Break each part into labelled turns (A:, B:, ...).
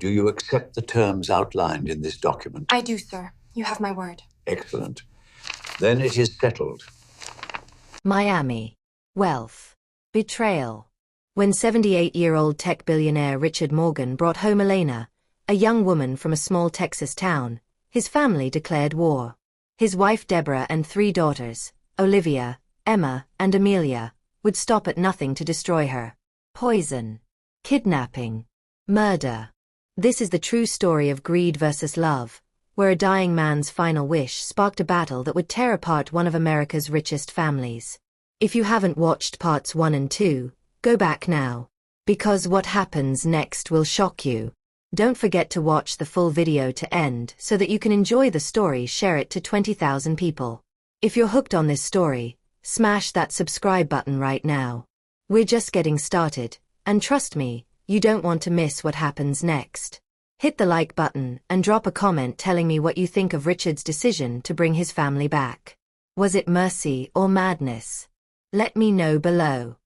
A: Do you accept the terms outlined in this document?
B: I do, sir. You have my word.
A: Excellent. Then it is settled.
C: Miami. Wealth. Betrayal. When 78-year-old tech billionaire Richard Morgan brought home Elena, a young woman from a small Texas town, his family declared war. His wife Deborah and 3 daughters, Olivia, Emma, and Amelia, would stop at nothing to destroy her. Poison. Kidnapping. Murder. This is the true story of greed versus love, where a dying man's final wish sparked a battle that would tear apart one of America's richest families. If you haven't watched parts 1 and 2, go back now, because what happens next will shock you. Don't forget to watch the full video to end so that you can enjoy the story. Share it to 20,000 people. If you're hooked on this story, smash that subscribe button right now. We're just getting started, and trust me, you don't want to miss what happens next. Hit the like button and drop a comment telling me what you think of Richard's decision to bring his family back. Was it mercy or madness? Let me know below.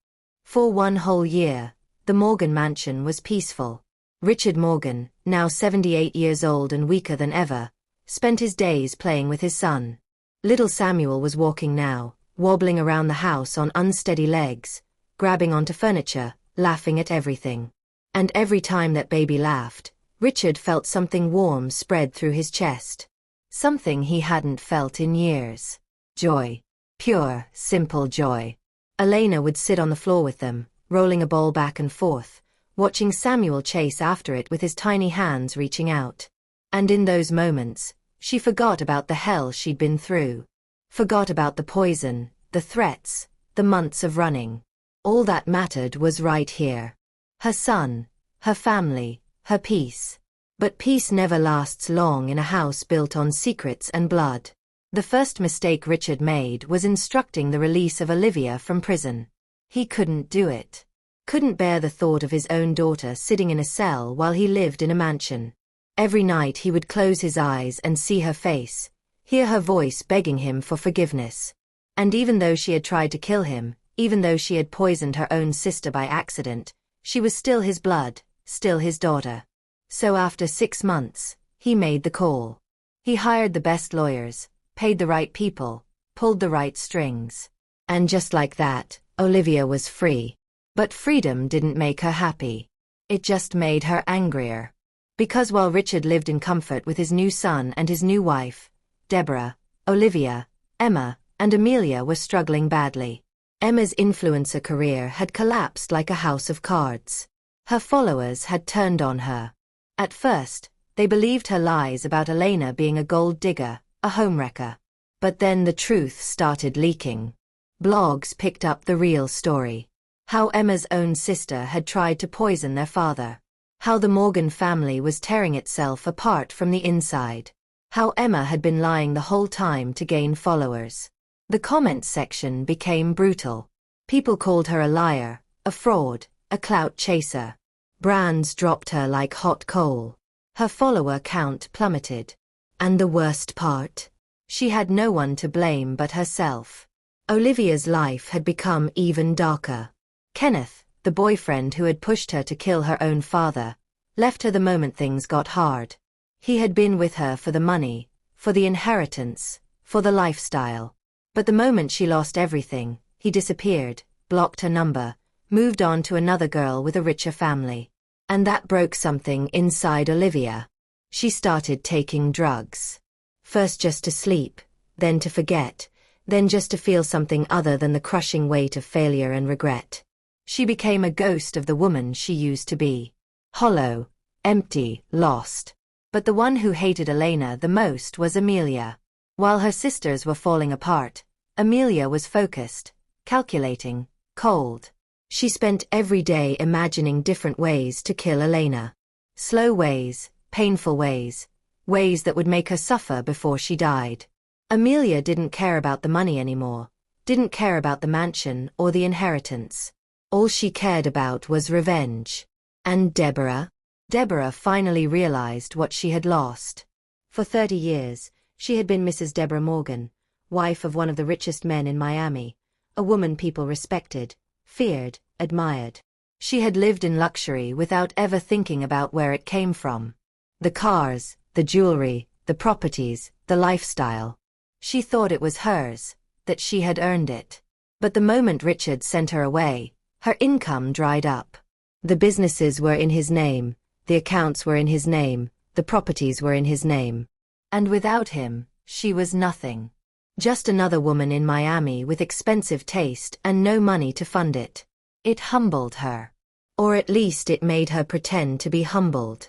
C: For 1 whole year, the Morgan mansion was peaceful. Richard Morgan, now 78 years old and weaker than ever, spent his days playing with his son. Little Samuel was walking now, wobbling around the house on unsteady legs, grabbing onto furniture, laughing at everything. And every time that baby laughed, Richard felt something warm spread through his chest. Something he hadn't felt in years. Joy. Pure, simple joy. Elena would sit on the floor with them, rolling a ball back and forth, watching Samuel chase after it with his tiny hands reaching out. And in those moments, she forgot about the hell she'd been through. Forgot about the poison, the threats, the months of running. All that mattered was right here. Her son, her family, her peace. But peace never lasts long in a house built on secrets and blood. The first mistake Richard made was instructing the release of Olivia from prison. He couldn't do it. Couldn't bear the thought of his own daughter sitting in a cell while he lived in a mansion. Every night he would close his eyes and see her face, hear her voice begging him for forgiveness. And even though she had tried to kill him, even though she had poisoned her own sister by accident, she was still his blood, still his daughter. So after 6 months, he made the call. He hired the best lawyers, paid the right people, pulled the right strings. And just like that, Olivia was free. But freedom didn't make her happy. It just made her angrier. Because while Richard lived in comfort with his new son and his new wife, Deborah, Olivia, Emma, and Amelia were struggling badly. Emma's influencer career had collapsed like a house of cards. Her followers had turned on her. At first, they believed her lies about Elena being a gold digger, a homewrecker. But then the truth started leaking. Blogs picked up the real story. How Emma's own sister had tried to poison their father. How the Morgan family was tearing itself apart from the inside. How Emma had been lying the whole time to gain followers. The comments section became brutal. People called her a liar, a fraud, a clout chaser. Brands dropped her like hot coal. Her follower count plummeted. And the worst part? She had no one to blame but herself. Olivia's life had become even darker. Kenneth, the boyfriend who had pushed her to kill her own father, left her the moment things got hard. He had been with her for the money, for the inheritance, for the lifestyle. But the moment she lost everything, he disappeared, blocked her number, moved on to another girl with a richer family. And that broke something inside Olivia. She started taking drugs. First just to sleep, then to forget, then just to feel something other than the crushing weight of failure and regret. She became a ghost of the woman she used to be. Hollow, empty, lost. But the one who hated Elena the most was Amelia. While her sisters were falling apart, Amelia was focused, calculating, cold. She spent every day imagining different ways to kill Elena. Slow ways, painful ways, ways that would make her suffer before she died. Amelia didn't care about the money anymore, didn't care about the mansion or the inheritance. All she cared about was revenge. And Deborah? Deborah finally realized what she had lost. For 30 years, she had been Mrs. Deborah Morgan, wife of one of the richest men in Miami, a woman people respected, feared, admired. She had lived in luxury without ever thinking about where it came from. The cars, the jewelry, the properties, the lifestyle. She thought it was hers, that she had earned it. But the moment Richard sent her away, her income dried up. The businesses were in his name, the accounts were in his name, the properties were in his name. And without him, she was nothing. Just another woman in Miami with expensive taste and no money to fund it. It humbled her. Or at least it made her pretend to be humbled.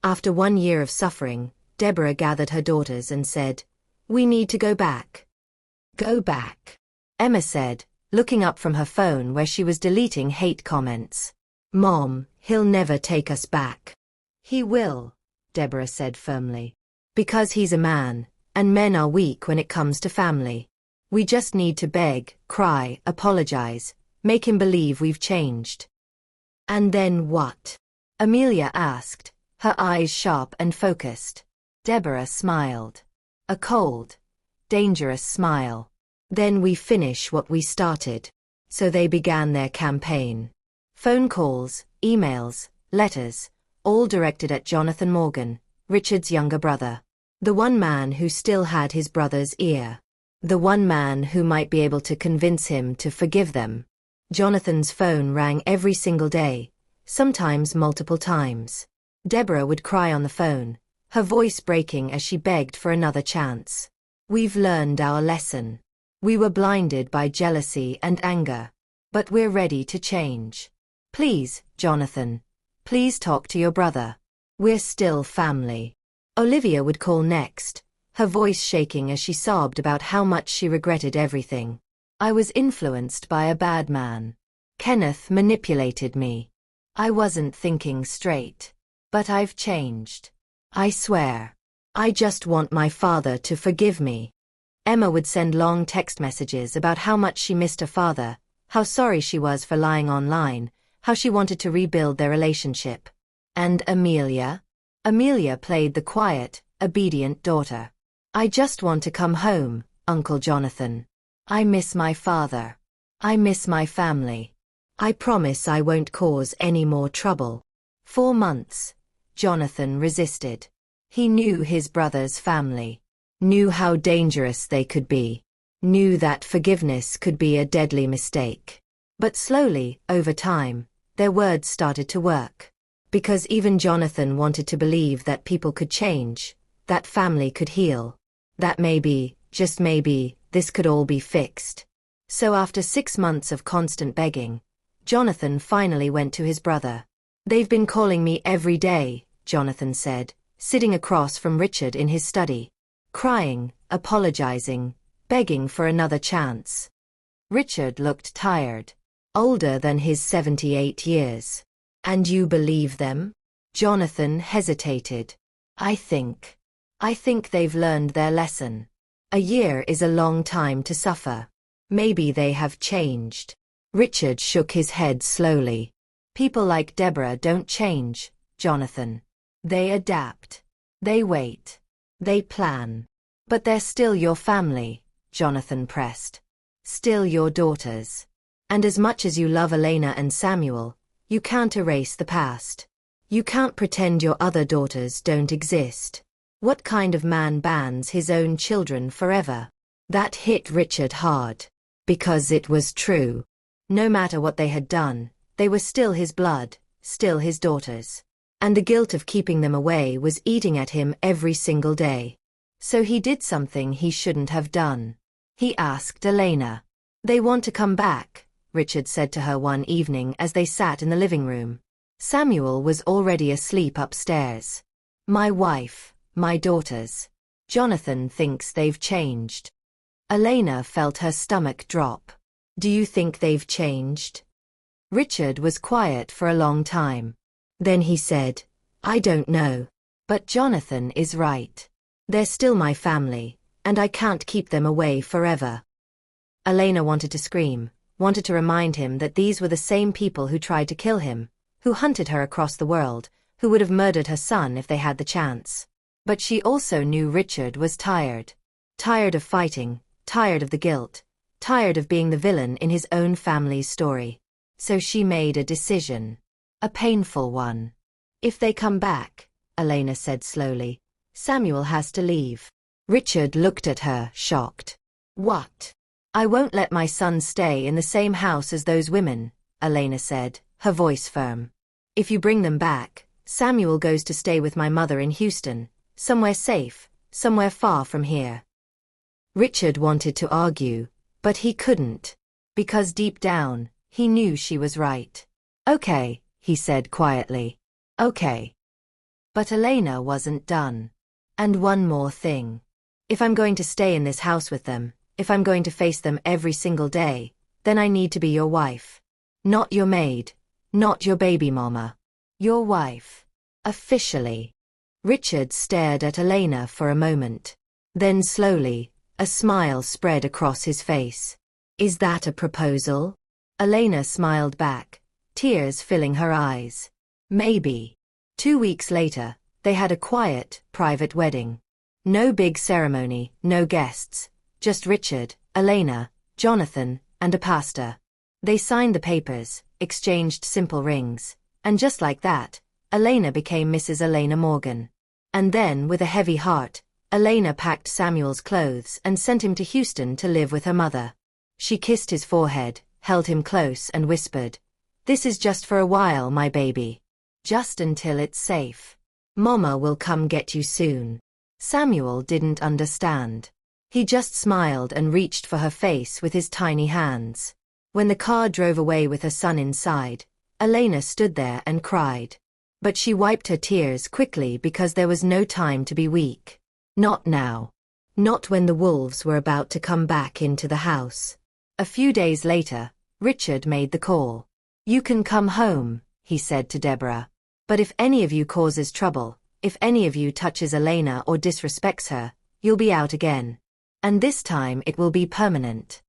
C: After 1 year of suffering, Deborah gathered her daughters and said, "We need to go back." "Go back," Emma said, looking up from her phone where she was deleting hate comments. "Mom, he'll never take us back." "He will," Deborah said firmly. "Because he's a man, and men are weak when it comes to family. We just need to beg, cry, apologize, make him believe we've changed." "And then what?" Amelia asked, her eyes sharp and focused. Deborah smiled. A cold, dangerous smile. "Then we finish what we started." So they began their campaign. Phone calls, emails, letters, all directed at Jonathan Morgan, Richard's younger brother. The one man who still had his brother's ear. The one man who might be able to convince him to forgive them. Jonathan's phone rang every single day, sometimes multiple times. Deborah would cry on the phone, her voice breaking as she begged for another chance. "We've learned our lesson. We were blinded by jealousy and anger. But we're ready to change. Please, Jonathan. Please talk to your brother. We're still family." Olivia would call next, her voice shaking as she sobbed about how much she regretted everything. "I was influenced by a bad man. Kenneth manipulated me. I wasn't thinking straight. But I've changed. I swear. I just want my father to forgive me." Emma would send long text messages about how much she missed her father, how sorry she was for lying online, how she wanted to rebuild their relationship. And Amelia? Amelia played the quiet, obedient daughter. "I just want to come home, Uncle Jonathan. I miss my father. I miss my family. I promise I won't cause any more trouble." 4 months. Jonathan resisted. He knew his brother's family. Knew how dangerous they could be. Knew that forgiveness could be a deadly mistake. But slowly, over time, their words started to work. Because even Jonathan wanted to believe that people could change, that family could heal. That maybe, just maybe, this could all be fixed. So after 6 months of constant begging, Jonathan finally went to his brother. "They've been calling me every day," Jonathan said, sitting across from Richard in his study. Crying, apologizing, begging for another chance. Richard looked tired. Older than his 78 years. "And you believe them?" Jonathan hesitated. I think they've learned their lesson. A year is a long time to suffer. Maybe they have changed." Richard shook his head slowly. "People like Deborah don't change, Jonathan. They adapt. They wait. They plan. But they're still your family," Jonathan pressed. "Still your daughters. And as much as you love Elena and Samuel, you can't erase the past. You can't pretend your other daughters don't exist. What kind of man bans his own children forever?" That hit Richard hard. Because it was true. No matter what they had done, they were still his blood, still his daughters. And the guilt of keeping them away was eating at him every single day. So he did something he shouldn't have done. He asked Elena. "They want to come back," Richard said to her one evening as they sat in the living room. Samuel was already asleep upstairs. "My wife, my daughters. Jonathan thinks they've changed." Elena felt her stomach drop. "Do you think they've changed?" Richard was quiet for a long time. Then he said, "I don't know. But Jonathan is right. They're still my family, and I can't keep them away forever." Elena wanted to scream, wanted to remind him that these were the same people who tried to kill him, who hunted her across the world, who would have murdered her son if they had the chance. But she also knew Richard was tired. Tired of fighting, tired of the guilt, tired of being the villain in his own family's story. So she made a decision. A painful one. If they come back, Elena said slowly, Samuel has to leave. Richard looked at her, shocked. What? I won't let my son stay in the same house as those women, Elena said, her voice firm. If you bring them back, Samuel goes to stay with my mother in Houston, somewhere safe, somewhere far from here. Richard wanted to argue, but he couldn't, because deep down, he knew she was right. Okay, he said quietly. Okay. But Elena wasn't done. And one more thing. If I'm going to stay in this house with them, if I'm going to face them every single day, then I need to be your wife. Not your maid, not your baby mama. Your wife. Officially. Richard stared at Elena for a moment. Then slowly, a smile spread across his face. Is that a proposal? Elena smiled back, tears filling her eyes. Maybe. 2 weeks later, they had a quiet, private wedding. No big ceremony, no guests, just Richard, Elena, Jonathan, and a pastor. They signed the papers, exchanged simple rings, and just like that, Elena became Mrs. Elena Morgan. And then, with a heavy heart, Elena packed Samuel's clothes and sent him to Houston to live with her mother. She kissed his forehead, held him close and whispered, "This is just for a while, my baby. Just until it's safe. Mama will come get you soon." Samuel didn't understand. He just smiled and reached for her face with his tiny hands. When the car drove away with her son inside, Elena stood there and cried. But she wiped her tears quickly because there was no time to be weak. Not now. Not when the wolves were about to come back into the house. A few days later, Richard made the call. "You can come home," he said to Deborah. "But if any of you causes trouble, if any of you touches Elena or disrespects her, you'll be out again. And this time it will be permanent."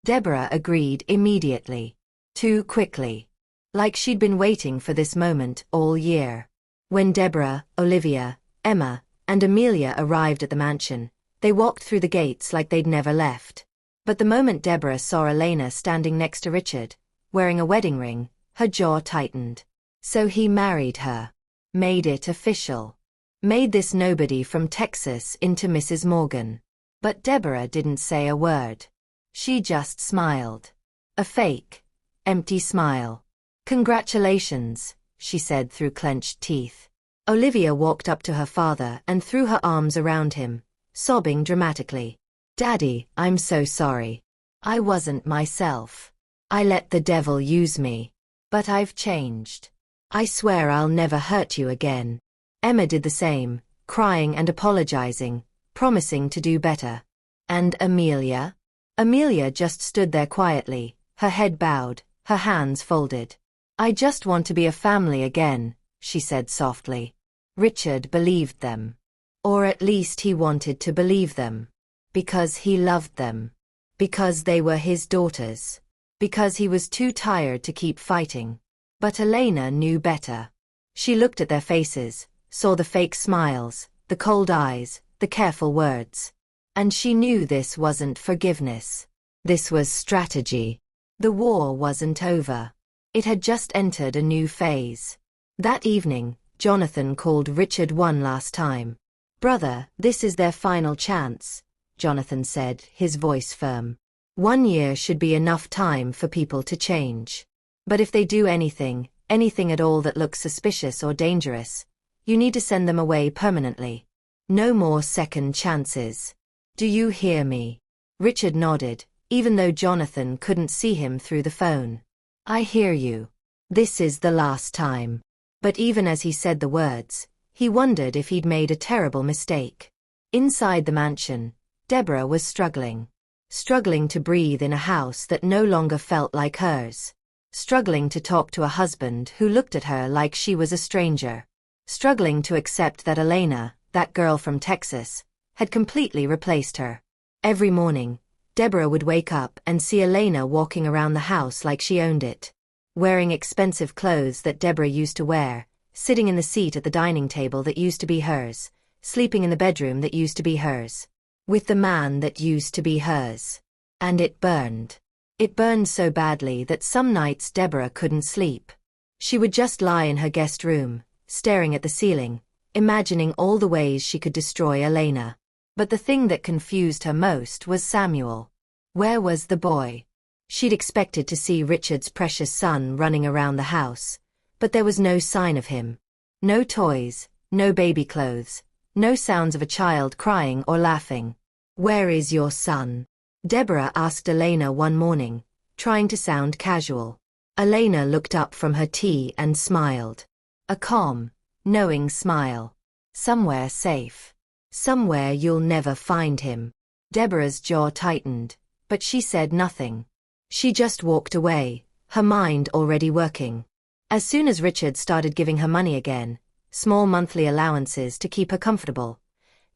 C: Deborah agreed immediately. Too quickly. Like she'd been waiting for this moment all year. When Deborah, Olivia, Emma, and Amelia arrived at the mansion, they walked through the gates like they'd never left. But the moment Deborah saw Elena standing next to Richard, wearing a wedding ring, her jaw tightened. So he married her. Made it official. Made this nobody from Texas into Mrs. Morgan. But Deborah didn't say a word. She just smiled. A fake, empty smile. "Congratulations," she said through clenched teeth. Olivia walked up to her father and threw her arms around him, sobbing dramatically. "Daddy, I'm so sorry. I wasn't myself. I let the devil use me. But I've changed. I swear I'll never hurt you again." Emma did the same, crying and apologizing, promising to do better. And Amelia? Amelia just stood there quietly, her head bowed, her hands folded. "I just want to be a family again," she said softly. Richard believed them. Or at least he wanted to believe them. Because he loved them. Because they were his daughters. Because he was too tired to keep fighting. But Elena knew better. She looked at their faces, saw the fake smiles, the cold eyes, the careful words. And she knew this wasn't forgiveness. This was strategy. The war wasn't over. It had just entered a new phase. That evening, Jonathan called Richard one last time. "Brother, this is their final chance," Jonathan said, his voice firm. "1 year should be enough time for people to change. But if they do anything at all that looks suspicious or dangerous, you need to send them away permanently. No more second chances. Do you hear me?" Richard nodded, even though Jonathan couldn't see him through the phone. "I hear you. This is the last time." But even as he said the words, he wondered if he'd made a terrible mistake. Inside the mansion, Deborah was struggling. Struggling to breathe in a house that no longer felt like hers. Struggling to talk to a husband who looked at her like she was a stranger. Struggling to accept that Elena, that girl from Texas, had completely replaced her. Every morning, Deborah would wake up and see Elena walking around the house like she owned it. Wearing expensive clothes that Deborah used to wear, sitting in the seat at the dining table that used to be hers, sleeping in the bedroom that used to be hers, with the man that used to be hers. And it burned. It burned so badly that some nights Deborah couldn't sleep. She would just lie in her guest room, staring at the ceiling, imagining all the ways she could destroy Elena. But the thing that confused her most was Samuel. Where was the boy? She'd expected to see Richard's precious son running around the house, but there was no sign of him. No toys, no baby clothes, no sounds of a child crying or laughing. "Where is your son?" Deborah asked Elena one morning, trying to sound casual. Elena looked up from her tea and smiled. A calm, knowing smile. "Somewhere safe. Somewhere you'll never find him." Deborah's jaw tightened, but she said nothing. She just walked away, her mind already working. As soon as Richard started giving her money again, small monthly allowances to keep her comfortable,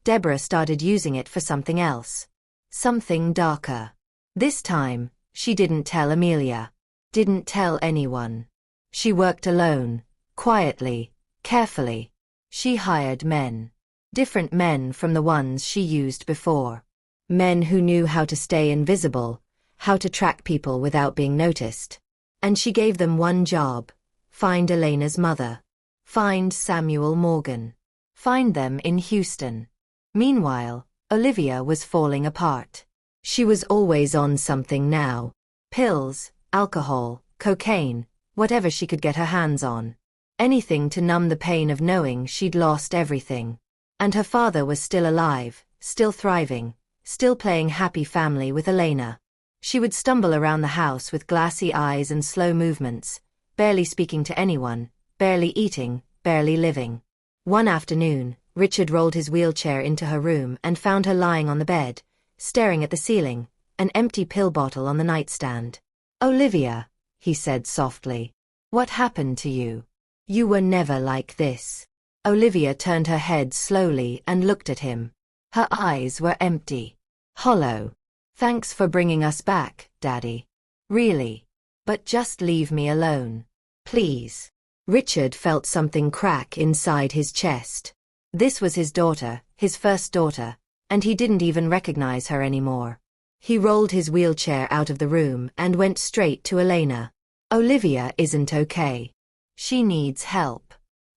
C: Deborah started using it for something else. Something darker. This time, she didn't tell Amelia. Didn't tell anyone. She worked alone, quietly, carefully. She hired men. Different men from the ones she used before. Men who knew how to stay invisible, how to track people without being noticed. And she gave them one job: find Elena's mother. Find Samuel Morgan. Find them in Houston. Meanwhile, Olivia was falling apart. She was always on something now. Pills, alcohol, cocaine, whatever she could get her hands on. Anything to numb the pain of knowing she'd lost everything. And her father was still alive, still thriving, still playing happy family with Elena. She would stumble around the house with glassy eyes and slow movements, barely speaking to anyone, barely eating, barely living. One afternoon, Richard rolled his wheelchair into her room and found her lying on the bed, staring at the ceiling, an empty pill bottle on the nightstand. "Olivia," he said softly. "What happened to you? You were never like this." Olivia turned her head slowly and looked at him. Her eyes were empty. Hollow. "Thanks for bringing us back, Daddy. Really. But just leave me alone. Please." Richard felt something crack inside his chest. This was his daughter, his first daughter, and he didn't even recognize her anymore. He rolled his wheelchair out of the room and went straight to Elena. "Olivia isn't okay. She needs help.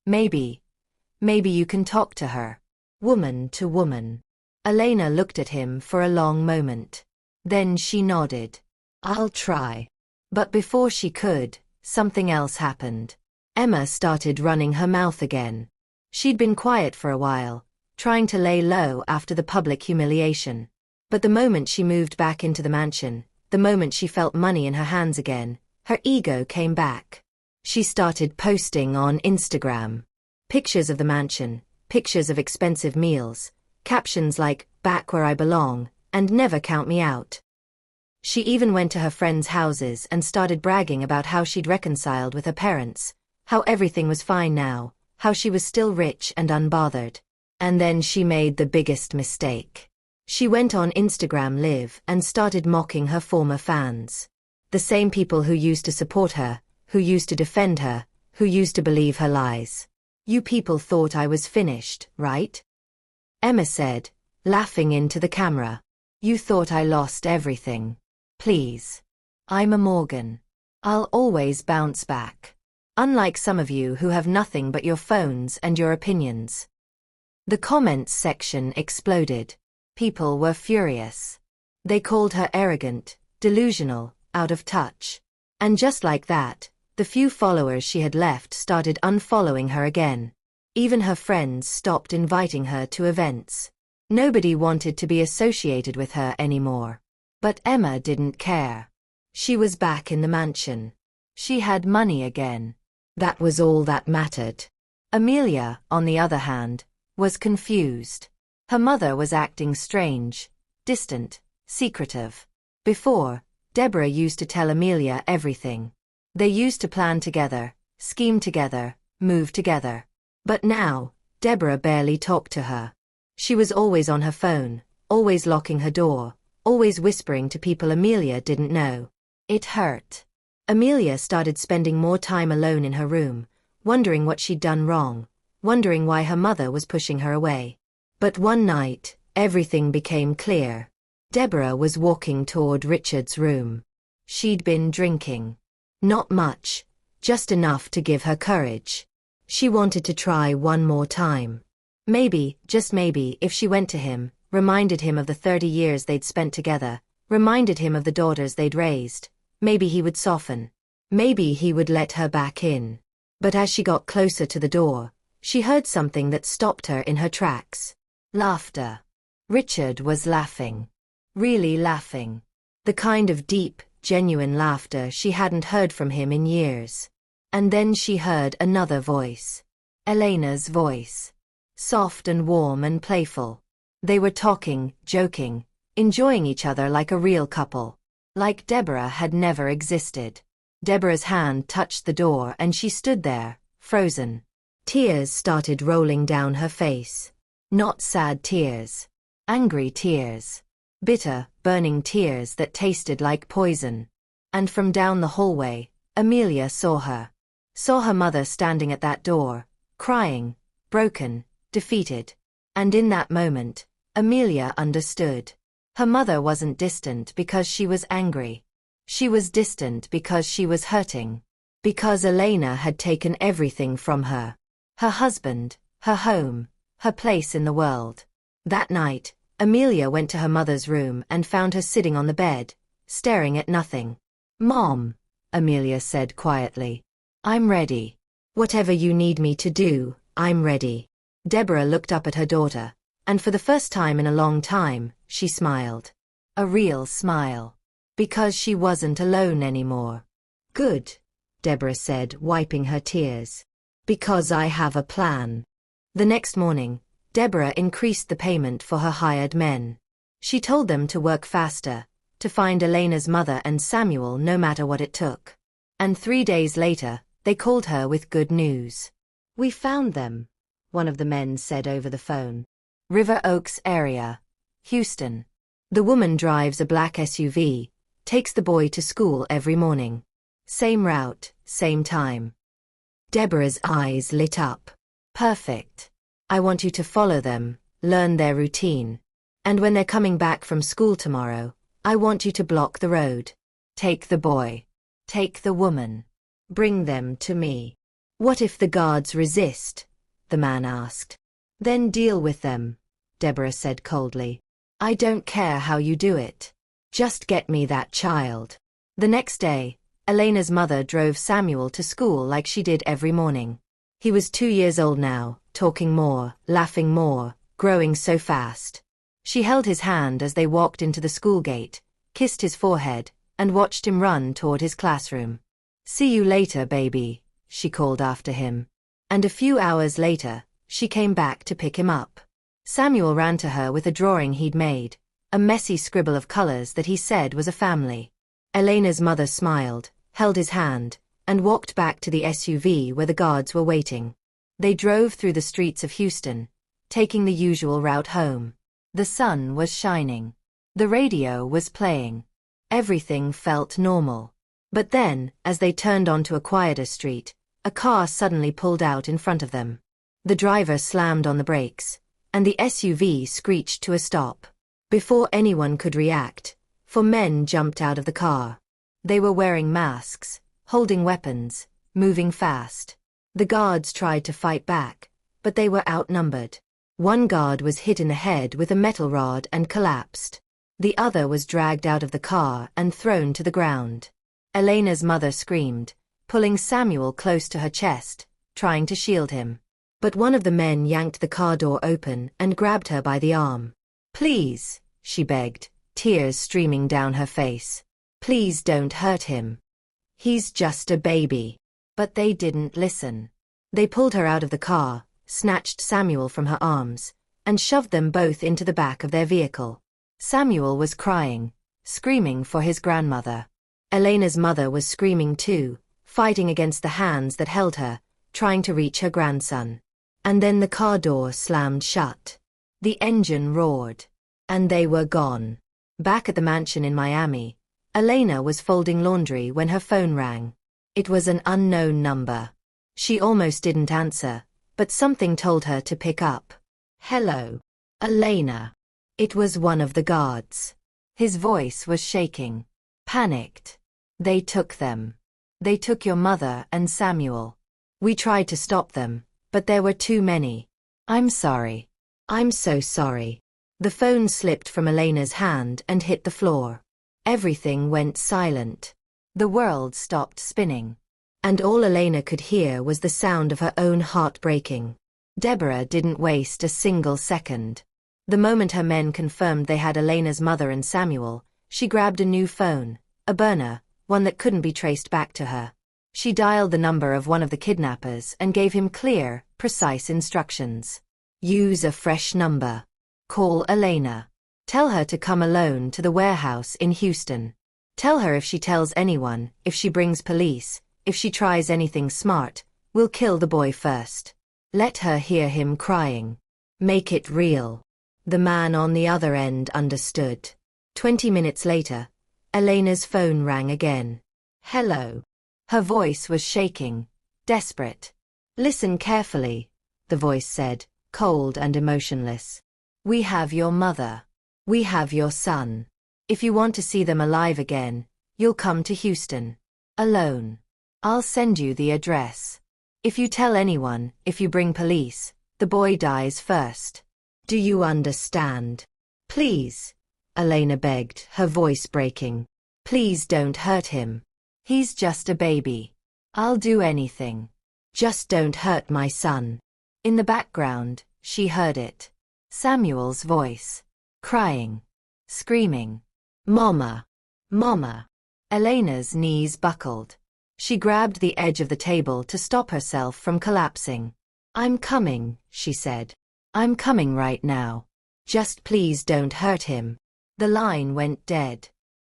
C: Maybe you can talk to her. Woman to woman." Elena looked at him for a long moment. Then she nodded. "I'll try." But before she could, something else happened. Emma started running her mouth again. She'd been quiet for a while, trying to lay low after the public humiliation. But the moment she moved back into the mansion, the moment she felt money in her hands again, her ego came back. She started posting on Instagram. Pictures of the mansion, pictures of expensive meals, captions like, "Back where I belong," and "Never count me out." She even went to her friends' houses and started bragging about how she'd reconciled with her parents, how everything was fine now, how she was still rich and unbothered. And then she made the biggest mistake. She went on Instagram Live and started mocking her former fans. The same people who used to support her, who used to defend her, who used to believe her lies. "You people thought I was finished, right?" Emma said, laughing into the camera. "You thought I lost everything. Please. I'm a Morgan. I'll always bounce back. Unlike some of you who have nothing but your phones and your opinions." The comments section exploded. People were furious. They called her arrogant, delusional, out of touch. And just like that, the few followers she had left started unfollowing her again. Even her friends stopped inviting her to events. Nobody wanted to be associated with her anymore. But Emma didn't care. She was back in the mansion. She had money again. That was all that mattered. Amelia, on the other hand, was confused. Her mother was acting strange, distant, secretive. Before, Deborah used to tell Amelia everything. They used to plan together, scheme together, move together. But now, Deborah barely talked to her. She was always on her phone, always locking her door, always whispering to people Amelia didn't know. It hurt. Amelia started spending more time alone in her room, wondering what she'd done wrong, wondering why her mother was pushing her away. But one night, everything became clear. Deborah was walking toward Richard's room. She'd been drinking. Not much, just enough to give her courage. She wanted to try one more time. Maybe, just maybe, if she went to him, reminded him of the 30 years they'd spent together, reminded him of the daughters they'd raised, maybe he would soften. Maybe he would let her back in. But as she got closer to the door, she heard something that stopped her in her tracks. Laughter. Richard was laughing. Really laughing. The kind of deep, genuine laughter she hadn't heard from him in years. And then she heard another voice. Elena's voice. Soft and warm and playful. They were talking, joking, enjoying each other like a real couple. Like Deborah had never existed. Deborah's hand touched the door and she stood there, frozen. Tears started rolling down her face. Not sad tears. Angry tears. Bitter, burning tears that tasted like poison. And from down the hallway, Amelia saw her. Saw her mother standing at that door, crying, broken, defeated. And in that moment, Amelia understood. Her mother wasn't distant because she was angry. She was distant because she was hurting. Because Elena had taken everything from her. Her husband, her home, her place in the world. That night, Amelia went to her mother's room and found her sitting on the bed, staring at nothing. "Mom," Amelia said quietly. "I'm ready. Whatever you need me to do, I'm ready." Deborah looked up at her daughter, and for the first time in a long time, she smiled. A real smile. Because she wasn't alone anymore. "Good," Deborah said, wiping her tears. "Because I have a plan." The next morning, Deborah increased the payment for her hired men. She told them to work faster, to find Elena's mother and Samuel no matter what it took. And 3 days later, they called her with good news. "We found them," one of the men said over the phone. "River Oaks area, Houston." The woman drives a black SUV, takes the boy to school every morning. Same route, same time. Deborah's eyes lit up. "Perfect. I want you to follow them, learn their routine. And when they're coming back from school tomorrow, I want you to block the road. Take the boy. Take the woman. Bring them to me." "What if the guards resist?" the man asked. "Then deal with them," Deborah said coldly. "I don't care how you do it. Just get me that child." The next day, Elena's mother drove Samuel to school like she did every morning. He was 2 years old now, talking more, laughing more, growing so fast. She held his hand as they walked into the school gate, kissed his forehead, and watched him run toward his classroom. "See you later, baby," she called after him. And a few hours later, she came back to pick him up. Samuel ran to her with a drawing he'd made, a messy scribble of colors that he said was a family. Elena's mother smiled, held his hand, and walked back to the SUV where the guards were waiting. They drove through the streets of Houston, taking the usual route home. The sun was shining. The radio was playing. Everything felt normal. But then, as they turned onto a quieter street, a car suddenly pulled out in front of them. The driver slammed on the brakes, and the SUV screeched to a stop. Before anyone could react, 4 men jumped out of the car. They were wearing masks, holding weapons, moving fast. The guards tried to fight back, but they were outnumbered. One guard was hit in the head with a metal rod and collapsed. The other was dragged out of the car and thrown to the ground. Elena's mother screamed, pulling Samuel close to her chest, trying to shield him. But one of the men yanked the car door open and grabbed her by the arm. "Please," she begged, tears streaming down her face. "Please don't hurt him. He's just a baby." But they didn't listen. They pulled her out of the car, snatched Samuel from her arms, and shoved them both into the back of their vehicle. Samuel was crying, screaming for his grandmother. Elena's mother was screaming too, fighting against the hands that held her, trying to reach her grandson. And then the car door slammed shut. The engine roared. And they were gone. Back at the mansion in Miami, Elena was folding laundry when her phone rang. It was an unknown number. She almost didn't answer, but something told her to pick up. "Hello, Elena." It was one of the guards. His voice was shaking. "Panicked. They took them. They took your mother and Samuel. We tried to stop them, but there were too many. I'm sorry. I'm so sorry. The phone slipped from Elena's hand and hit the floor. Everything went silent. The world stopped spinning. And all Elena could hear was the sound of her own heart breaking. Deborah didn't waste a single second. The moment her men confirmed they had Elena's mother and Samuel, she grabbed a new phone, a burner, one that couldn't be traced back to her. She dialed the number of one of the kidnappers and gave him clear, precise instructions. Use a fresh number. Call Elena. Tell her to come alone to the warehouse in Houston. Tell her if she tells anyone, if she brings police, if she tries anything smart, we'll kill the boy first. Let her hear him crying. Make it real. The man on the other end understood. 20 minutes later, Elena's phone rang again. Hello. Her voice was shaking, desperate. Listen carefully, the voice said, cold and emotionless. We have your mother. We have your son. If you want to see them alive again, you'll come to Houston. Alone. I'll send you the address. If you tell anyone, if you bring police, the boy dies first. Do you understand? Please, Elena begged, her voice breaking. Please don't hurt him. He's just a baby. I'll do anything. Just don't hurt my son. In the background, she heard it. Samuel's voice. Crying. Screaming. Mama. Mama. Elena's knees buckled. She grabbed the edge of the table to stop herself from collapsing. I'm coming, she said. I'm coming right now. Just please don't hurt him. The line went dead.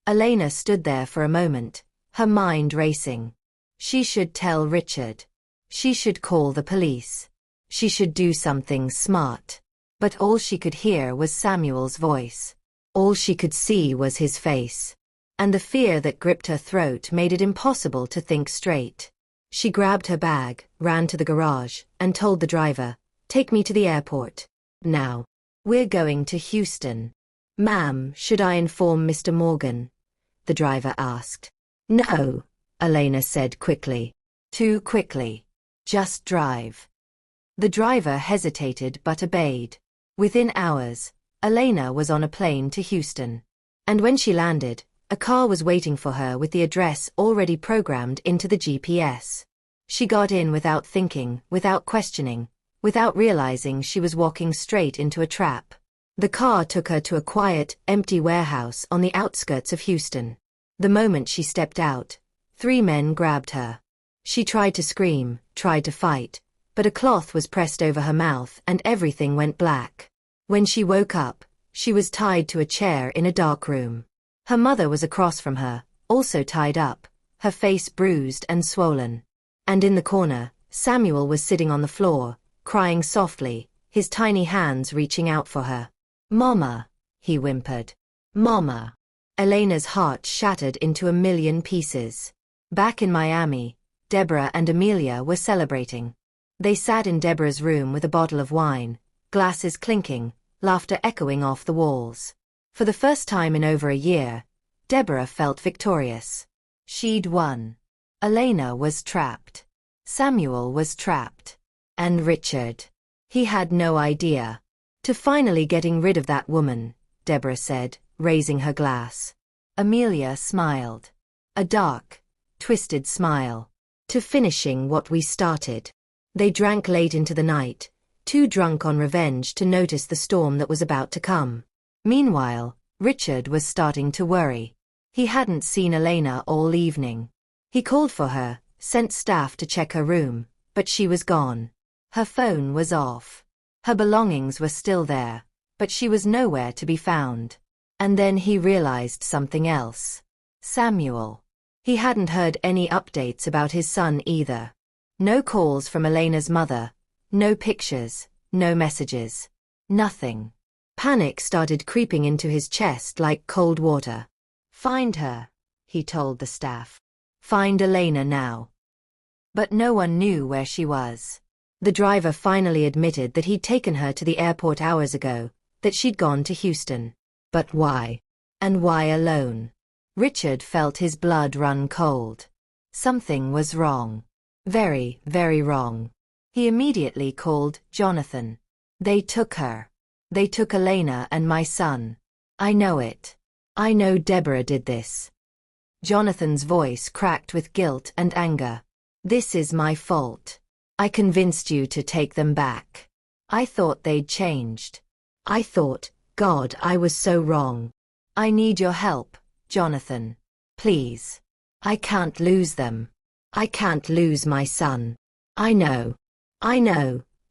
C: Elena stood there for a moment, her mind racing. She should tell Richard. She should call the police. She should do something smart. But all she could hear was Samuel's voice. All she could see was his face. And the fear that gripped her throat made it impossible to think straight. She grabbed her bag, ran to the garage, and told the driver, "Take me to the airport. Now. We're going to Houston." "Ma'am, should I inform Mr. Morgan?" the driver asked. "No," Elena said quickly. Too quickly. "Just drive." The driver hesitated but obeyed. Within hours, Elena was on a plane to Houston. And when she landed, a car was waiting for her with the address already programmed into the GPS. She got in without thinking, without questioning, without realizing she was walking straight into a trap. The car took her to a quiet, empty warehouse on the outskirts of Houston. The moment she stepped out, 3 men grabbed her. She tried to scream, tried to fight, but a cloth was pressed over her mouth and everything went black. When she woke up, she was tied to a chair in a dark room. Her mother was across from her, also tied up, her face bruised and swollen. And in the corner, Samuel was sitting on the floor, crying softly, his tiny hands reaching out for her. "Mama," he whimpered. "Mama." Elena's heart shattered into a million pieces. Back in Miami, Deborah and Amelia were celebrating. They sat in Deborah's room with a bottle of wine, glasses clinking, laughter echoing off the walls. For the first time in over a year, Deborah felt victorious. She'd won. Elena was trapped. Samuel was trapped. And Richard. He had no idea. To finally getting rid of that woman, Deborah said, raising her glass. Amelia smiled. A dark, twisted smile. To finishing what we started. They drank late into the night, too drunk on revenge to notice the storm that was about to come. Meanwhile, Richard was starting to worry. He hadn't seen Elena all evening. He called for her, sent staff to check her room, but she was gone. Her phone was off. Her belongings were still there, but she was nowhere to be found. And then he realized something else. Samuel. He hadn't heard any updates about his son either. No calls from Elena's mother, no pictures, no messages. Nothing. Panic started creeping into his chest like cold water. "Find her," he told the staff. "Find Elena now." But no one knew where she was. The driver finally admitted that he'd taken her to the airport hours ago, that she'd gone to Houston. But why? And why alone? Richard felt his blood run cold. Something was wrong. Very, very wrong. He immediately called Jonathan. They took her. They took Elena and my son. I know it. I know Deborah did this. Jonathan's voice cracked with guilt and anger. This is my fault. I convinced you to take them back. I thought they'd changed. I thought, God, I was so wrong. I need your help, Jonathan. Please. I can't lose them. I can't lose my son. I know,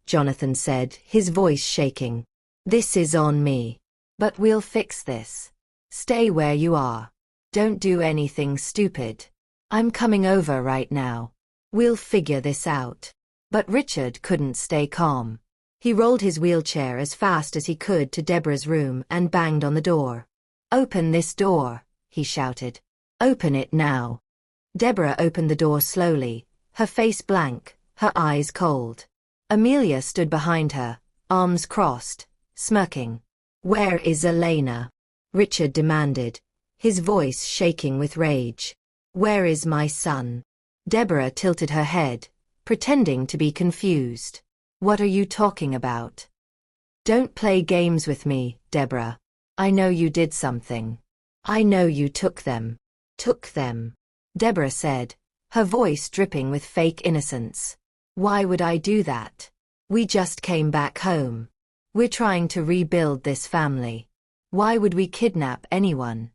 C: Jonathan said, his voice shaking. This is on me. But we'll fix this. Stay where you are. Don't do anything stupid. I'm coming over right now. We'll figure this out. But Richard couldn't stay calm. He rolled his wheelchair as fast as he could to Deborah's room and banged on the door. Open this door, he shouted. Open it now. Deborah opened the door slowly, her face blank, her eyes cold. Amelia stood behind her, arms crossed, smirking. Where is Elena? Richard demanded, his voice shaking with rage. Where is my son? Deborah tilted her head, pretending to be confused. What are you talking about? Don't play games with me, Deborah. I know you did something. I know you took them. Took them, Deborah said, her voice dripping with fake innocence. Why would I do that? We just came back home. We're trying to rebuild this family. Why would we kidnap anyone?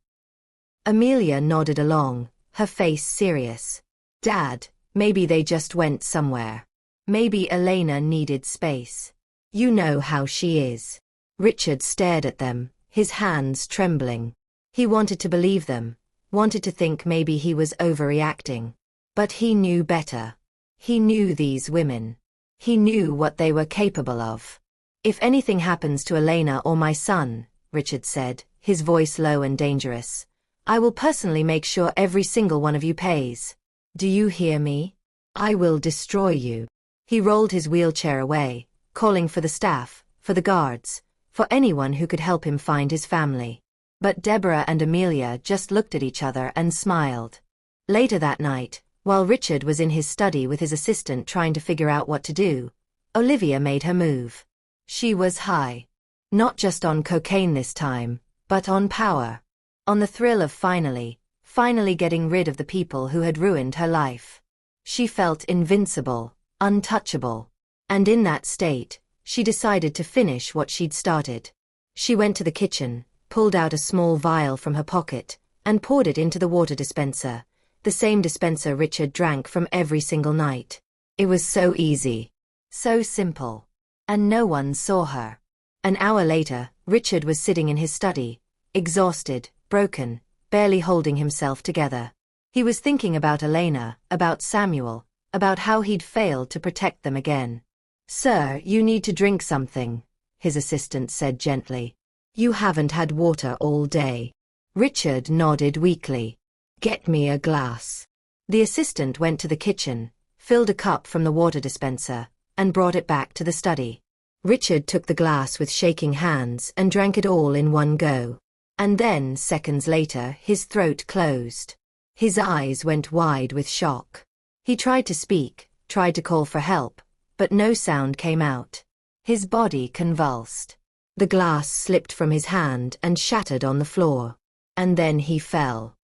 C: Amelia nodded along, her face serious. Dad, maybe they just went somewhere. Maybe Elena needed space. You know how she is. Richard stared at them, his hands trembling. He wanted to believe them, wanted to think maybe he was overreacting. But he knew better. He knew these women. He knew what they were capable of. If anything happens to Elena or my son, Richard said, his voice low and dangerous, I will personally make sure every single one of you pays. Do you hear me? I will destroy you. He rolled his wheelchair away, calling for the staff, for the guards, for anyone who could help him find his family. But Deborah and Amelia just looked at each other and smiled. Later that night, while Richard was in his study with his assistant trying to figure out what to do, Olivia made her move. She was high. Not just on cocaine this time, but on power. On the thrill of finally getting rid of the people who had ruined her life. She felt invincible, untouchable. And in that state, she decided to finish what she'd started. She went to the kitchen, pulled out a small vial from her pocket, and poured it into the water dispenser, the same dispenser Richard drank from every single night. It was so easy. So simple. And no one saw her. An hour later, Richard was sitting in his study, exhausted, broken, barely holding himself together. He was thinking about Elena, about Samuel, about how he'd failed to protect them again. Sir, you need to drink something, his assistant said gently. You haven't had water all day. Richard nodded weakly. Get me a glass. The assistant went to the kitchen, filled a cup from the water dispenser, and brought it back to the study. Richard took the glass with shaking hands and drank it all in one go. And then, seconds later, his throat closed. His eyes went wide with shock. He tried to speak, tried to call for help, but no sound came out. His body convulsed. The glass slipped from his hand and shattered on the floor. And then he fell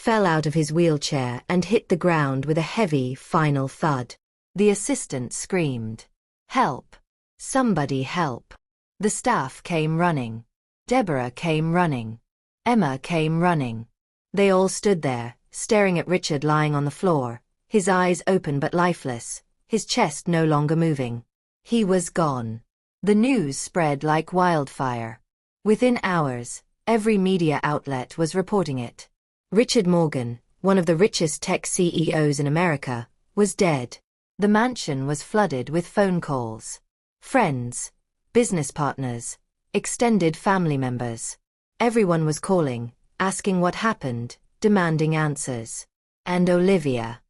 C: out of his wheelchair and hit the ground with a heavy, final thud. The assistant screamed. Help! Somebody help! The staff came running. Deborah came running. Emma came running. They all stood there, staring at Richard lying on the floor, his eyes open but lifeless, his chest no longer moving. He was gone. The news spread like wildfire. Within hours, every media outlet was reporting it. Richard Morgan, one of the richest tech CEOs in America, was dead. The mansion was flooded with phone calls. Friends, business partners, extended family members. Everyone was calling, asking what happened, demanding answers. And Olivia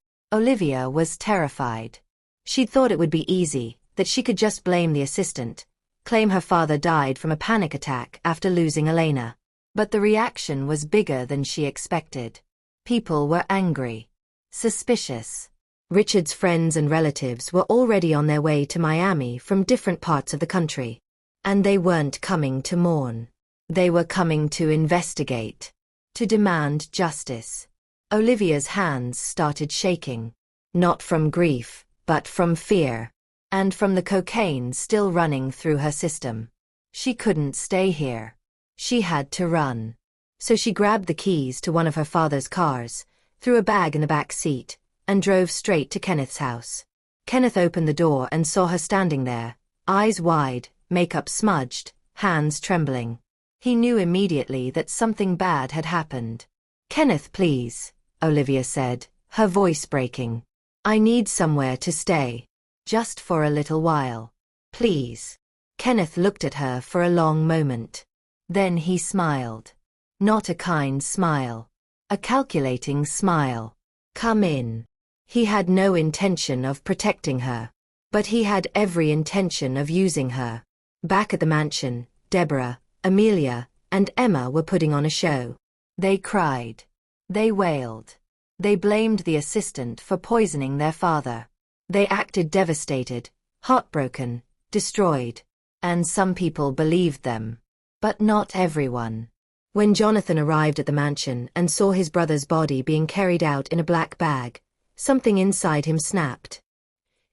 C: was terrified. She'd thought it would be easy, that she could just blame the assistant, claim her father died from a panic attack after losing Elena. But the reaction was bigger than she expected. People were angry. Suspicious. Richard's friends and relatives were already on their way to Miami from different parts of the country. And they weren't coming to mourn. They were coming to investigate, to demand justice. Olivia's hands started shaking. Not from grief, but from fear. And from the cocaine still running through her system. She couldn't stay here. She had to run. So she grabbed the keys to one of her father's cars, threw a bag in the back seat, and drove straight to Kenneth's house. Kenneth opened the door and saw her standing there, eyes wide, makeup smudged, hands trembling. He knew immediately that something bad had happened. "Kenneth, please," Olivia said, her voice breaking. "I need somewhere to stay. Just for a little while. Please." Kenneth looked at her for a long moment. Then he smiled. Not a kind smile. A calculating smile. "Come in." He had no intention of protecting her. But he had every intention of using her. Back at the mansion, Deborah, Amelia, and Emma were putting on a show. They cried. They wailed. They blamed the assistant for poisoning their father. They acted devastated, heartbroken, destroyed. And some people believed them. But not everyone. When Jonathan arrived at the mansion and saw his brother's body being carried out in a black bag, something inside him snapped.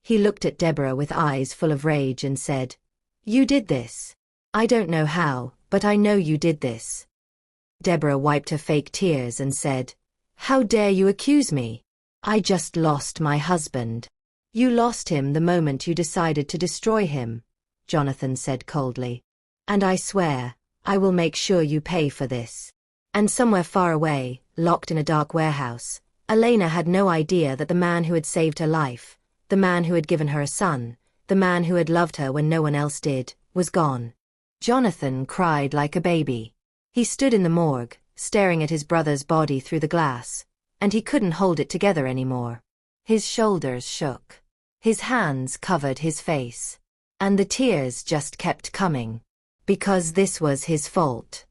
C: He looked at Deborah with eyes full of rage and said, "You did this. I don't know how, but I know you did this." Deborah wiped her fake tears and said, "How dare you accuse me? I just lost my husband." "You lost him the moment you decided to destroy him," Jonathan said coldly. "And I swear, I will make sure you pay for this." And somewhere far away, locked in a dark warehouse, Elena had no idea that the man who had saved her life, the man who had given her a son, the man who had loved her when no one else did, was gone. Jonathan cried like a baby. He stood in the morgue, staring at his brother's body through the glass, and he couldn't hold it together anymore. His shoulders shook. His hands covered his face. And the tears just kept coming. Because this was his fault.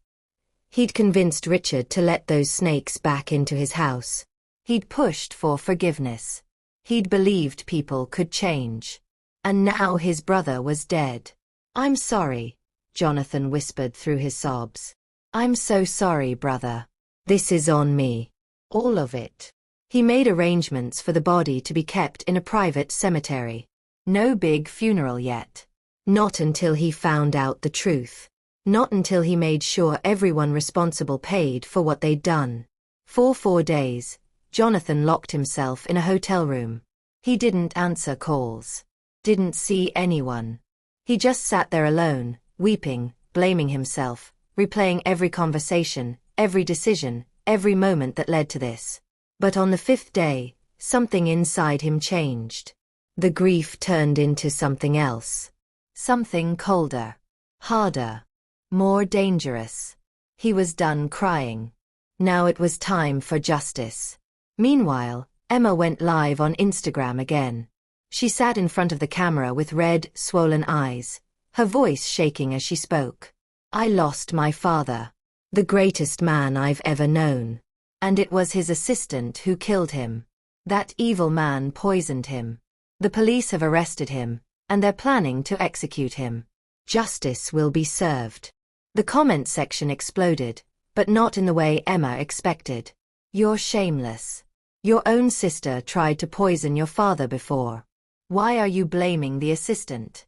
C: He'd convinced Richard to let those snakes back into his house. He'd pushed for forgiveness. He'd believed people could change. And now his brother was dead. "I'm sorry," Jonathan whispered through his sobs. "I'm so sorry, brother. This is on me. All of it." He made arrangements for the body to be kept in a private cemetery. No big funeral yet. Not until he found out the truth. Not until he made sure everyone responsible paid for what they'd done. For 4 days, Jonathan locked himself in a hotel room. He didn't answer calls. Didn't see anyone. He just sat there alone, weeping, blaming himself, replaying every conversation, every decision, every moment that led to this. But on the 5th day, something inside him changed. The grief turned into something else. Something colder. Harder. More dangerous. He was done crying. Now it was time for justice. Meanwhile, Emma went live on Instagram again. She sat in front of the camera with red, swollen eyes, her voice shaking as she spoke. "I lost my father. The greatest man I've ever known. And it was his assistant who killed him. That evil man poisoned him. The police have arrested him, and they're planning to execute him. Justice will be served." The comment section exploded, but not in the way Emma expected. "You're shameless. Your own sister tried to poison your father before. Why are you blaming the assistant?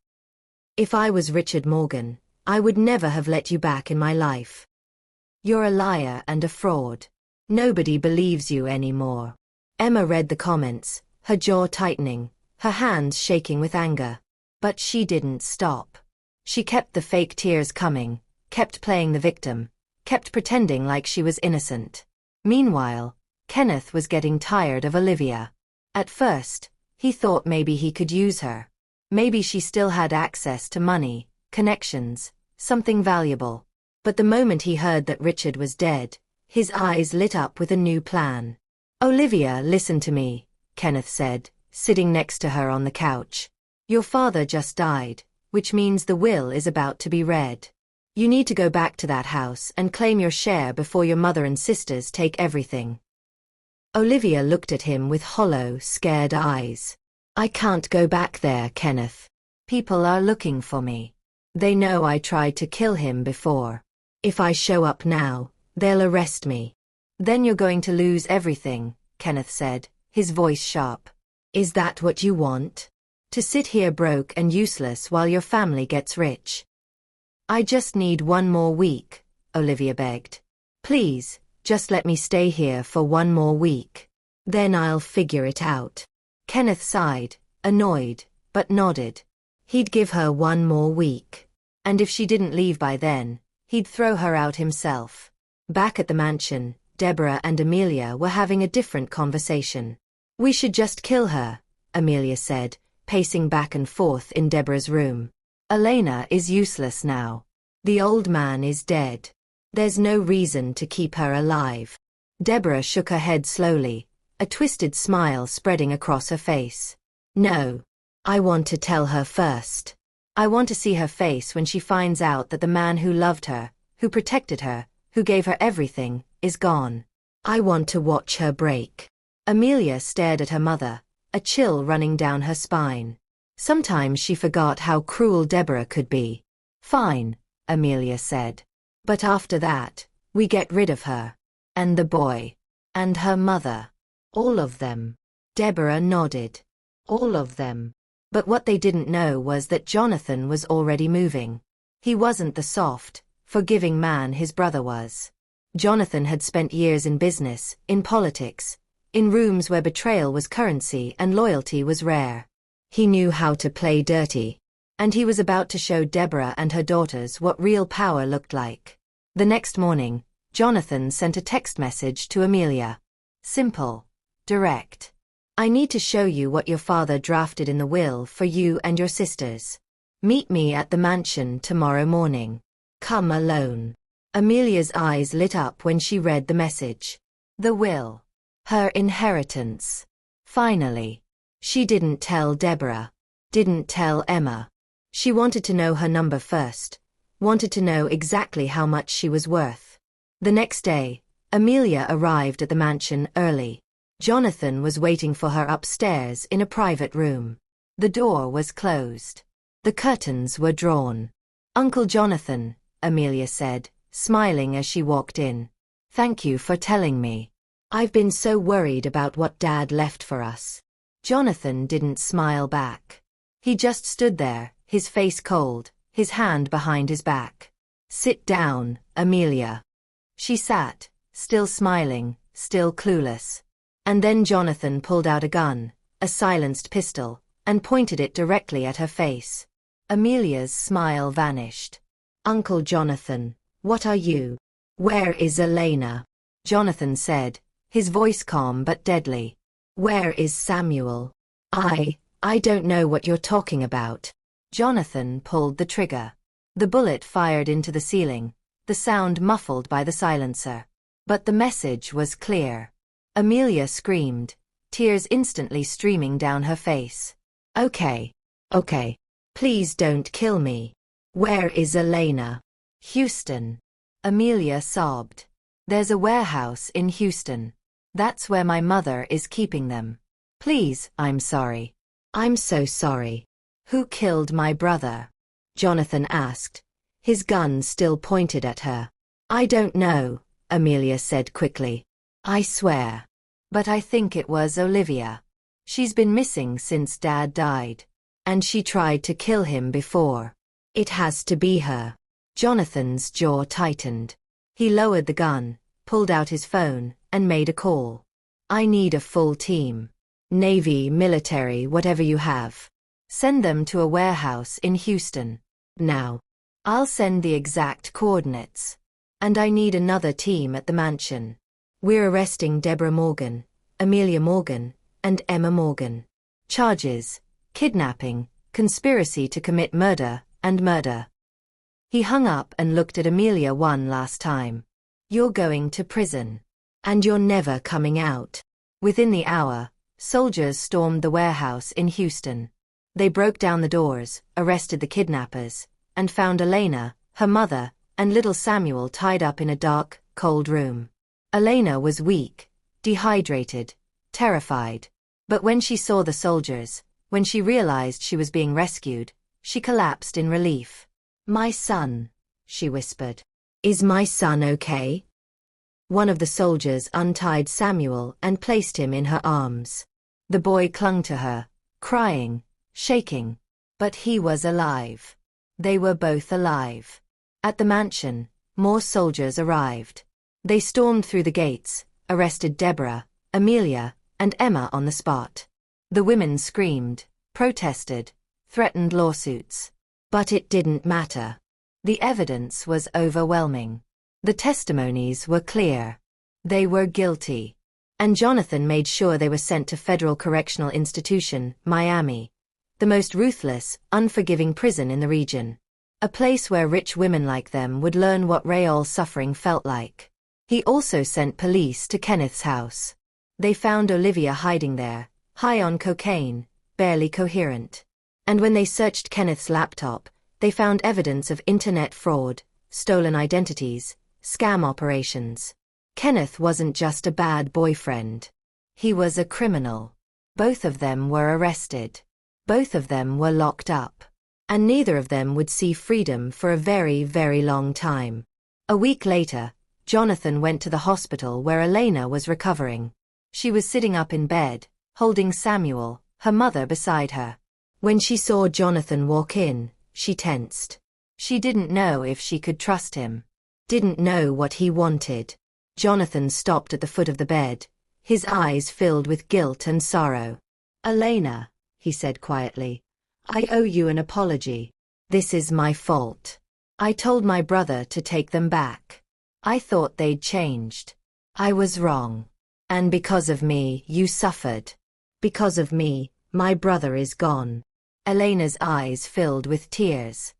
C: If I was Richard Morgan, I would never have let you back in my life. You're a liar and a fraud. Nobody believes you anymore." Emma read the comments, her jaw tightening, her hands shaking with anger. But she didn't stop. She kept the fake tears coming, kept playing the victim, kept pretending like she was innocent. Meanwhile, Kenneth was getting tired of Olivia. At first, he thought maybe he could use her. Maybe she still had access to money, connections, something valuable. But the moment he heard that Richard was dead, his eyes lit up with a new plan. "Olivia, listen to me," Kenneth said, sitting next to her on the couch. "Your father just died, which means the will is about to be read. You need to go back to that house and claim your share before your mother and sisters take everything. Olivia looked at him with hollow, scared eyes. I can't go back there, Kenneth. People are looking for me. They know I tried to kill him before. If I show up now, they'll arrest me. Then you're going to lose everything, Kenneth said, his voice sharp. Is that what you want? To sit here broke and useless while your family gets rich? I just need one more week, Olivia begged. Please, just let me stay here for one more week. Then I'll figure it out. Kenneth sighed, annoyed, but nodded. He'd give her one more week. And if she didn't leave by then, he'd throw her out himself. Back at the mansion, Deborah and Amelia were having a different conversation. We should just kill her, Amelia said, pacing back and forth in Deborah's room. Elena is useless now. The old man is dead. There's no reason to keep her alive. Deborah shook her head slowly, a twisted smile spreading across her face. No. I want to tell her first. I want to see her face when she finds out that the man who loved her, who protected her, who gave her everything, is gone. I want to watch her break. Amelia stared at her mother, a chill running down her spine. Sometimes she forgot how cruel Deborah could be. Fine, Amelia said. But after that, we get rid of her. And the boy. And her mother. All of them. Deborah nodded. All of them. But what they didn't know was that Jonathan was already moving. He wasn't the soft, forgiving man his brother was. Jonathan had spent years in business, in politics, in rooms where betrayal was currency and loyalty was rare. He knew how to play dirty. And he was about to show Deborah and her daughters what real power looked like. The next morning, Jonathan sent a text message to Amelia. Simple. Direct. I need to show you what your father drafted in the will for you and your sisters. Meet me at the mansion tomorrow morning. Come alone. Amelia's eyes lit up when she read the message. The will. Her inheritance. Finally. She didn't tell Deborah. Didn't tell Emma. She wanted to know her number first. Wanted to know exactly how much she was worth. The next day, Amelia arrived at the mansion early. Jonathan was waiting for her upstairs in a private room. The door was closed. The curtains were drawn. Uncle Jonathan, Amelia said, smiling as she walked in. Thank you for telling me. I've been so worried about what Dad left for us. Jonathan didn't smile back. He just stood there, his face cold, his hand behind his back. Sit down, Amelia. She sat, still smiling, still clueless. And then Jonathan pulled out a gun, a silenced pistol, and pointed it directly at her face. Amelia's smile vanished. Uncle Jonathan, what are you? Where is Elena? Jonathan said, his voice calm but deadly. Where is Samuel? I don't know what you're talking about. Jonathan pulled the trigger. The bullet fired into the ceiling, the sound muffled by the silencer. But the message was clear. Amelia screamed, tears instantly streaming down her face. Okay. Please don't kill me. Where is Elena? Houston. Amelia sobbed. There's a warehouse in Houston. That's where my mother is keeping them. Please, I'm sorry. I'm so sorry. Who killed my brother? Jonathan asked, his gun still pointed at her. I don't know, Amelia said quickly. I swear. But I think it was Olivia. She's been missing since Dad died. And she tried to kill him before. It has to be her. Jonathan's jaw tightened. He lowered the gun, pulled out his phone, and made a call. I need a full team. Navy, military, whatever you have. Send them to a warehouse in Houston. Now. I'll send the exact coordinates. And I need another team at the mansion. We're arresting Deborah Morgan, Amelia Morgan, and Emma Morgan. Charges: kidnapping, conspiracy to commit murder, and murder. He hung up and looked at Amelia one last time. You're going to prison. And you're never coming out. Within the hour, soldiers stormed the warehouse in Houston. They broke down the doors, arrested the kidnappers, and found Elena, her mother, and little Samuel tied up in a dark, cold room. Elena was weak, dehydrated, terrified. But when she saw the soldiers, when she realized she was being rescued, she collapsed in relief. "My son," she whispered. "Is my son okay?" One of the soldiers untied Samuel and placed him in her arms. The boy clung to her, crying, shaking. But he was alive. They were both alive. At the mansion, more soldiers arrived. They stormed through the gates, arrested Deborah, Amelia, and Emma on the spot. The women screamed, protested, threatened lawsuits. But it didn't matter. The evidence was overwhelming. The testimonies were clear. They were guilty. And Jonathan made sure they were sent to Federal Correctional Institution, Miami, the most ruthless, unforgiving prison in the region. A place where rich women like them would learn what real suffering felt like. He also sent police to Kenneth's house. They found Olivia hiding there, high on cocaine, barely coherent. And when they searched Kenneth's laptop, they found evidence of internet fraud, stolen identities, scam operations. Kenneth wasn't just a bad boyfriend. He was a criminal. Both of them were arrested. Both of them were locked up. And neither of them would see freedom for a very, very long time. A week later, Jonathan went to the hospital where Elena was recovering. She was sitting up in bed, holding Samuel, her mother, beside her. When she saw Jonathan walk in, she tensed. She didn't know if she could trust him. Didn't know what he wanted. Jonathan stopped at the foot of the bed, his eyes filled with guilt and sorrow. "Elena," he said quietly, "I owe you an apology. This is my fault. I told my brother to take them back. I thought they'd changed. I was wrong. And because of me, you suffered. Because of me, my brother is gone." Elena's eyes filled with tears.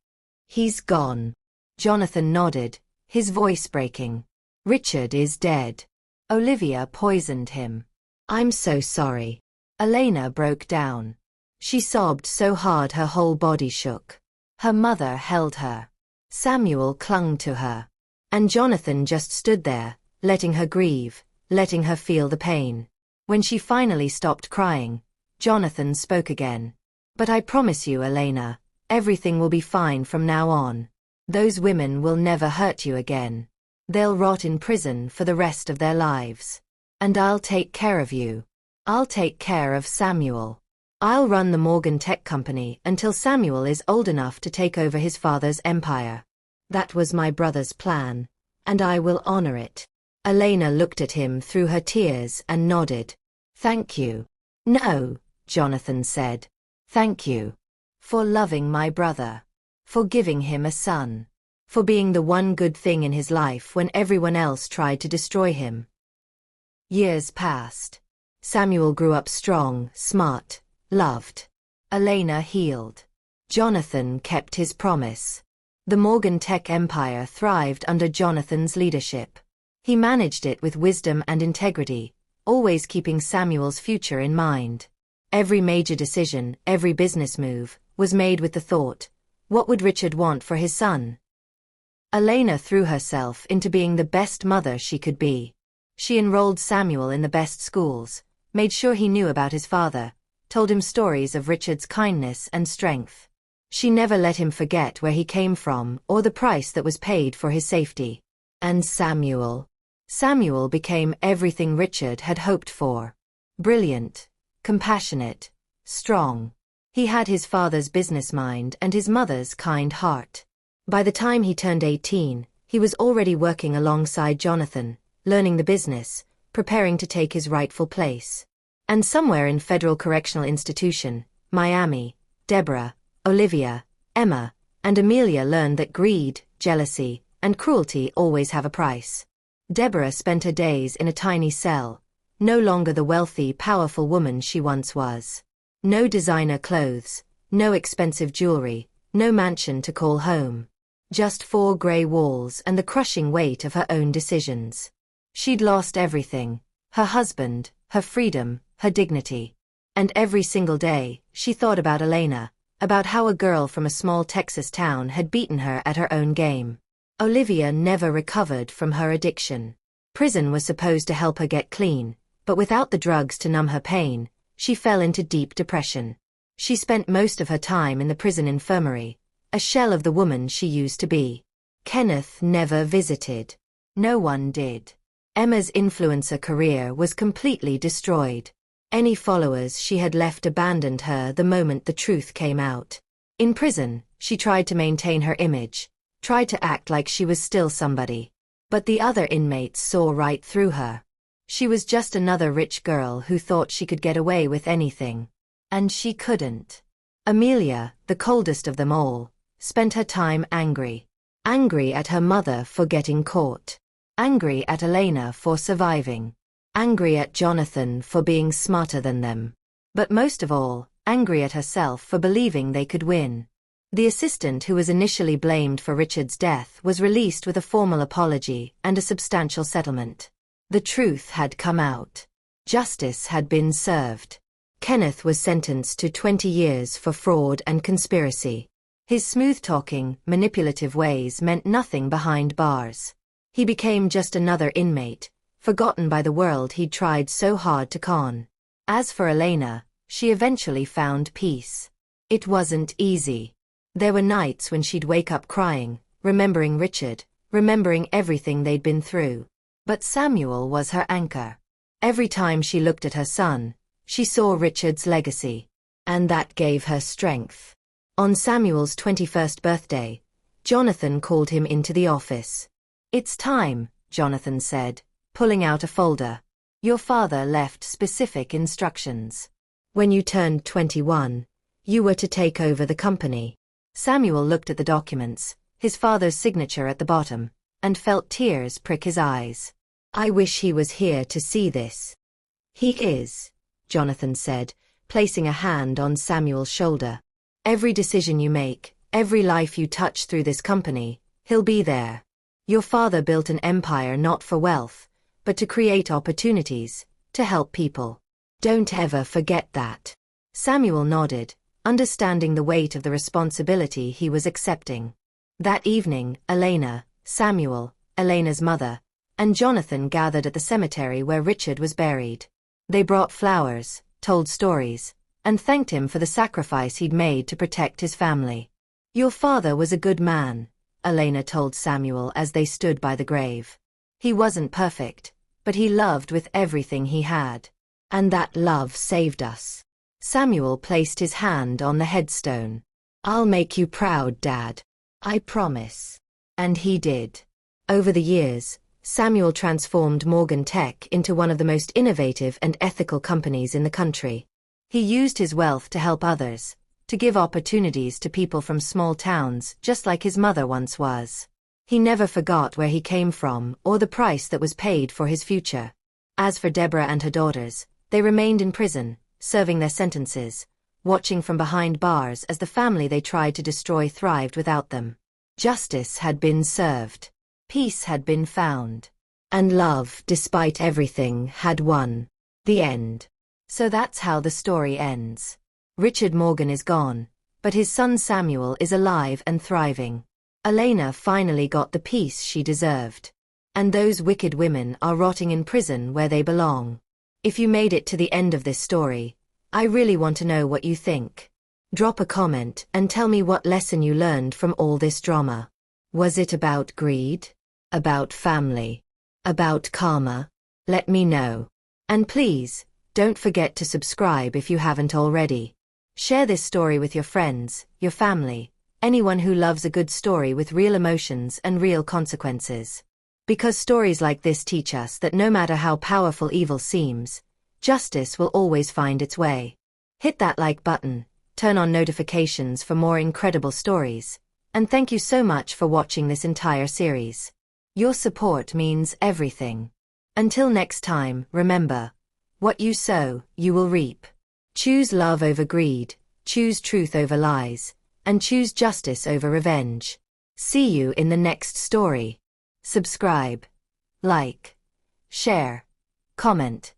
C: "He's gone." Jonathan nodded, his voice breaking. "Richard is dead. Olivia poisoned him. I'm so sorry." Elena broke down. She sobbed so hard her whole body shook. Her mother held her. Samuel clung to her. And Jonathan just stood there, letting her grieve, letting her feel the pain. When she finally stopped crying, Jonathan spoke again. "But I promise you, Elena, everything will be fine from now on. Those women will never hurt you again. They'll rot in prison for the rest of their lives. And I'll take care of you. I'll take care of Samuel. I'll run the Morgan Tech Company until Samuel is old enough to take over his father's empire. That was my brother's plan, and I will honor it." Elena looked at him through her tears and nodded. "Thank you." "No," Jonathan said. "Thank you. For loving my brother. For giving him a son. For being the one good thing in his life when everyone else tried to destroy him." Years passed. Samuel grew up strong, smart, loved. Elena healed. Jonathan kept his promise. The Morgan Tech empire thrived under Jonathan's leadership. He managed it with wisdom and integrity, always keeping Samuel's future in mind. Every major decision, every business move, was made with the thought, what would Richard want for his son? Elena threw herself into being the best mother she could be. She enrolled Samuel in the best schools, made sure he knew about his father, told him stories of Richard's kindness and strength. She never let him forget where he came from or the price that was paid for his safety. And Samuel became everything Richard had hoped for. Brilliant, compassionate, strong. He had his father's business mind and his mother's kind heart. By the time he turned 18, he was already working alongside Jonathan, learning the business, preparing to take his rightful place. And somewhere in Federal Correctional Institution, Miami, Deborah, Olivia, Emma, and Amelia learned that greed, jealousy, and cruelty always have a price. Deborah spent her days in a tiny cell, no longer the wealthy, powerful woman she once was. No designer clothes, no expensive jewelry, no mansion to call home. Just 4 gray walls and the crushing weight of her own decisions. She'd lost everything, her husband, her freedom, her dignity. And every single day, she thought about Elena, about how a girl from a small Texas town had beaten her at her own game. Olivia never recovered from her addiction. Prison was supposed to help her get clean, But without the drugs to numb her pain, she fell into deep depression. She spent most of her time in the prison infirmary, a shell of the woman she used to be. Kenneth never visited. No one did. Emma's influencer career was completely destroyed. Any followers she had left abandoned her the moment the truth came out. In prison, she tried to maintain her image, tried to act like she was still somebody. But the other inmates saw right through her. She was just another rich girl who thought she could get away with anything. And she couldn't. Amelia, the coldest of them all, spent her time angry. Angry at her mother for getting caught. Angry at Elena for surviving. Angry at Jonathan for being smarter than them. But most of all, angry at herself for believing they could win. The assistant who was initially blamed for Richard's death was released with a formal apology and a substantial settlement. The truth had come out. Justice had been served. Kenneth was sentenced to 20 years for fraud and conspiracy. His smooth-talking, manipulative ways meant nothing behind bars. He became just another inmate, forgotten by the world he'd tried so hard to con. As for Elena, she eventually found peace. It wasn't easy. There were nights when she'd wake up crying, remembering Richard, remembering everything they'd been through. But Samuel was her anchor. Every time she looked at her son, she saw Richard's legacy. And that gave her strength. On Samuel's 21st birthday, Jonathan called him into the office. "It's time," Jonathan said, pulling out a folder. "Your father left specific instructions. When you turned 21, you were to take over the company." Samuel looked at the documents, his father's signature at the bottom, and felt tears prick his eyes. "I wish he was here to see this." "He is," Jonathan said, placing a hand on Samuel's shoulder. "Every decision you make, every life you touch through this company, he'll be there. Your father built an empire not for wealth, but to create opportunities, to help people. Don't ever forget that." Samuel nodded, understanding the weight of the responsibility he was accepting. That evening, Elena, Samuel, Elena's mother, and Jonathan gathered at the cemetery where Richard was buried. They brought flowers, told stories, and thanked him for the sacrifice he'd made to protect his family. "Your father was a good man," Elena told Samuel as they stood by the grave. "He wasn't perfect, but he loved with everything he had. And that love saved us." Samuel placed his hand on the headstone. "I'll make you proud, Dad. I promise." And he did. Over the years, Samuel transformed Morgan Tech into one of the most innovative and ethical companies in the country. He used his wealth to help others, to give opportunities to people from small towns just like his mother once was. He never forgot where he came from or the price that was paid for his future. As for Deborah and her daughters, they remained in prison, serving their sentences, watching from behind bars as the family they tried to destroy thrived without them. Justice had been served. Peace had been found. And love, despite everything, had won. The end. So that's how the story ends. Richard Morgan is gone, but his son Samuel is alive and thriving. Elena finally got the peace she deserved. And those wicked women are rotting in prison where they belong. If you made it to the end of this story, I really want to know what you think. Drop a comment and tell me what lesson you learned from all this drama. Was it about greed? About family? About karma? Let me know. And please, don't forget to subscribe if you haven't already. Share this story with your friends, your family, anyone who loves a good story with real emotions and real consequences. Because stories like this teach us that no matter how powerful evil seems, justice will always find its way. Hit that like button, turn on notifications for more incredible stories, and thank you so much for watching this entire series. Your support means everything. Until next time, remember, what you sow, you will reap. Choose love over greed, choose truth over lies, and choose justice over revenge. See you in the next story. Subscribe, like, share, comment.